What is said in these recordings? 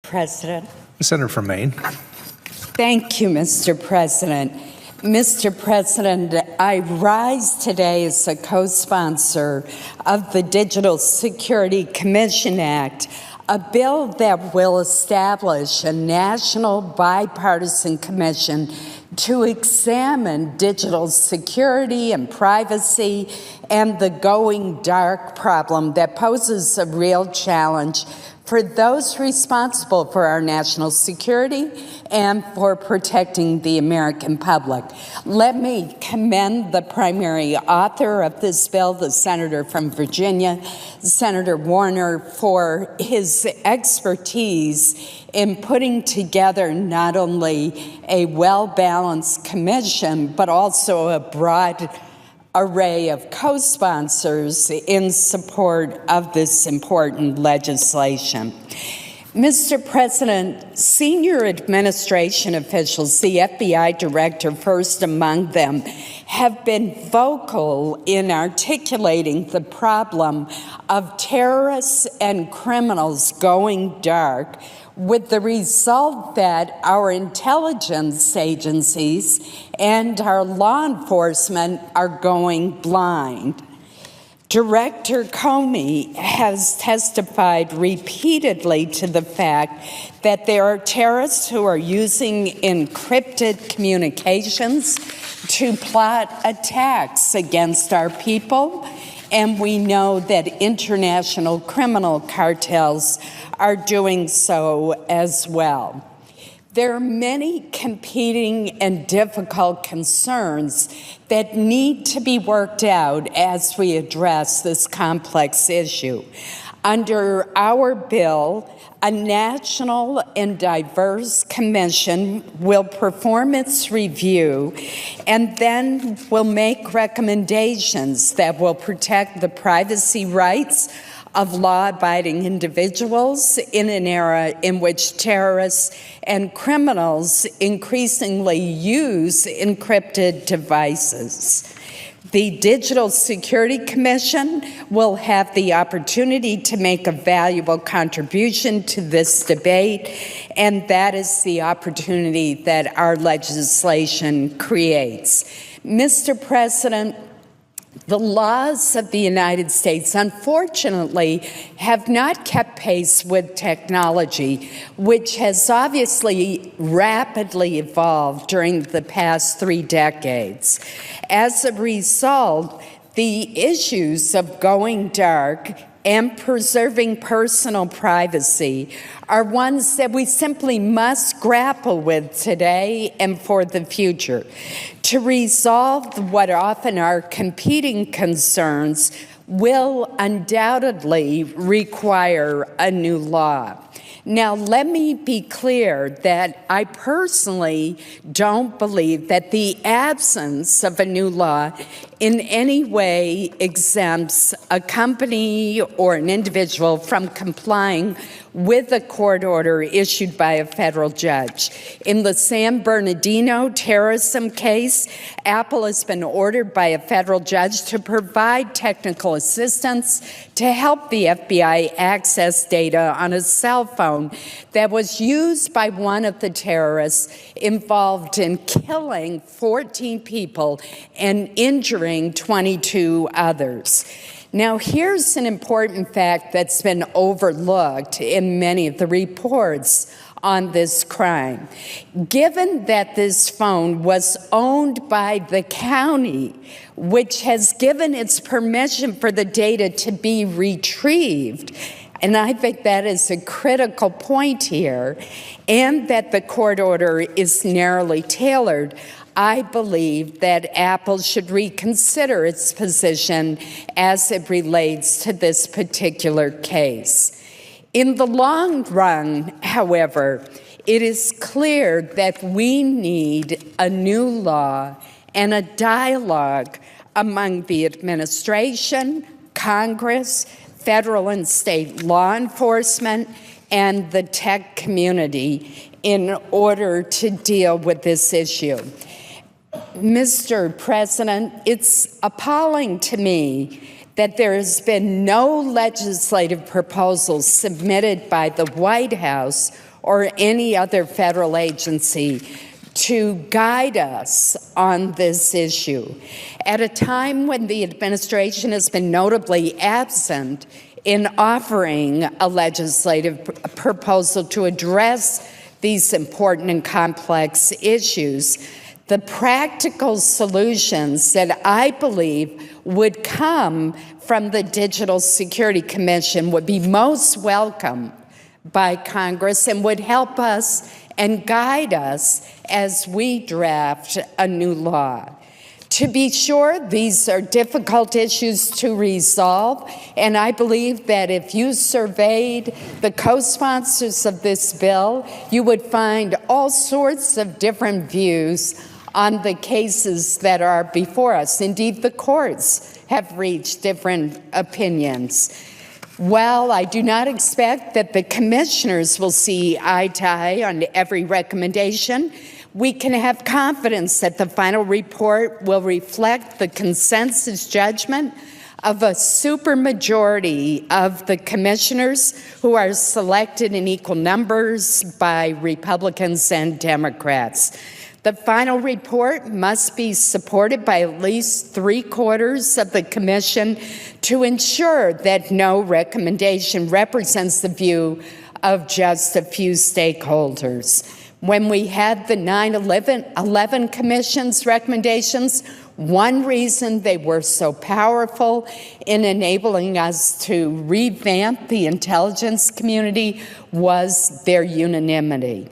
President. Senator from Maine. Thank you, Mr. President. Mr. President, I rise today as a co-sponsor of the Digital Security Commission Act, a bill that will establish a national bipartisan commission to examine digital security and privacy and the going dark problem that poses a real challenge for those responsible for our national security and for protecting the American public. Let me commend the primary author of this bill, the senator from Virginia, Senator Warner, for his expertise in putting together not only a well-balanced commission, but also a broad array of co-sponsors in support of this important legislation. Mr. President, senior administration officials, the FBI director first among them, have been vocal in articulating the problem of terrorists and criminals going dark, with the result that our intelligence agencies and our law enforcement are going blind. Director Comey has testified repeatedly to the fact that there are terrorists who are using encrypted communications to plot attacks against our people, and we know that international criminal cartels are doing so as well. There are many competing and difficult concerns that need to be worked out as we address this complex issue. Under our bill, a national and diverse commission will perform its review and then will make recommendations that will protect the privacy rights of law-abiding individuals in an era in which terrorists and criminals increasingly use encrypted devices. The Digital Security Commission will have the opportunity to make a valuable contribution to this debate, and that is the opportunity that our legislation creates. Mr. President, the laws of the United States, unfortunately, have not kept pace with technology, which has obviously rapidly evolved during the past 3 decades. As a result, the issues of going dark and preserving personal privacy are ones that we simply must grapple with today and for the future. To resolve what often are competing concerns will undoubtedly require a new law. Now, let me be clear that I personally don't believe that the absence of a new law in any way exempts a company or an individual from complying with a court order issued by a federal judge. In the San Bernardino terrorism case, Apple has been ordered by a federal judge to provide technical assistance to help the FBI access data on a cell phone that was used by one of the terrorists involved in killing 14 people and injuring 22 others. Now, here's an important fact that's been overlooked in many of the reports on this crime. Given that this phone was owned by the county, which has given its permission for the data to be retrieved, and I think that is a critical point here, and that the court order is narrowly tailored, I believe that Apple should reconsider its position as it relates to this particular case. In the long run, however, it is clear that we need a new law and a dialogue among the administration, Congress, federal and state law enforcement, and the tech community in order to deal with this issue. Mr. President, it's appalling to me that there has been no legislative proposal submitted by the White House or any other federal agency to guide us on this issue. At a time when the administration has been notably absent in offering a legislative proposal to address these important and complex issues, the practical solutions that I believe would come from the Digital Security Commission would be most welcome by Congress and would help us and guide us as we draft a new law. To be sure, these are difficult issues to resolve, and I believe that if you surveyed the co-sponsors of this bill, you would find all sorts of different views on the cases that are before us. Indeed, the courts have reached different opinions. While I do not expect that the commissioners will see eye to eye on every recommendation, we can have confidence that the final report will reflect the consensus judgment of a supermajority of the commissioners who are selected in equal numbers by Republicans and Democrats. The final report must be supported by at least 3/4 of the commission to ensure that no recommendation represents the view of just a few stakeholders. When we had the 9/11 Commission's recommendations, one reason they were so powerful in enabling us to revamp the intelligence community was their unanimity.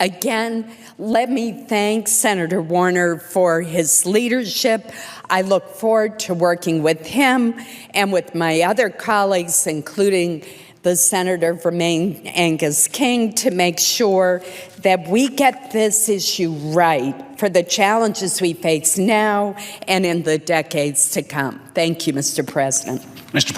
Again, let me thank Senator Warner for his leadership. I look forward to working with him and with my other colleagues, including the Senator from Maine, Angus King, to make sure that we get this issue right for the challenges we face now and in the decades to come. Thank you, Mr. President. Mr. President.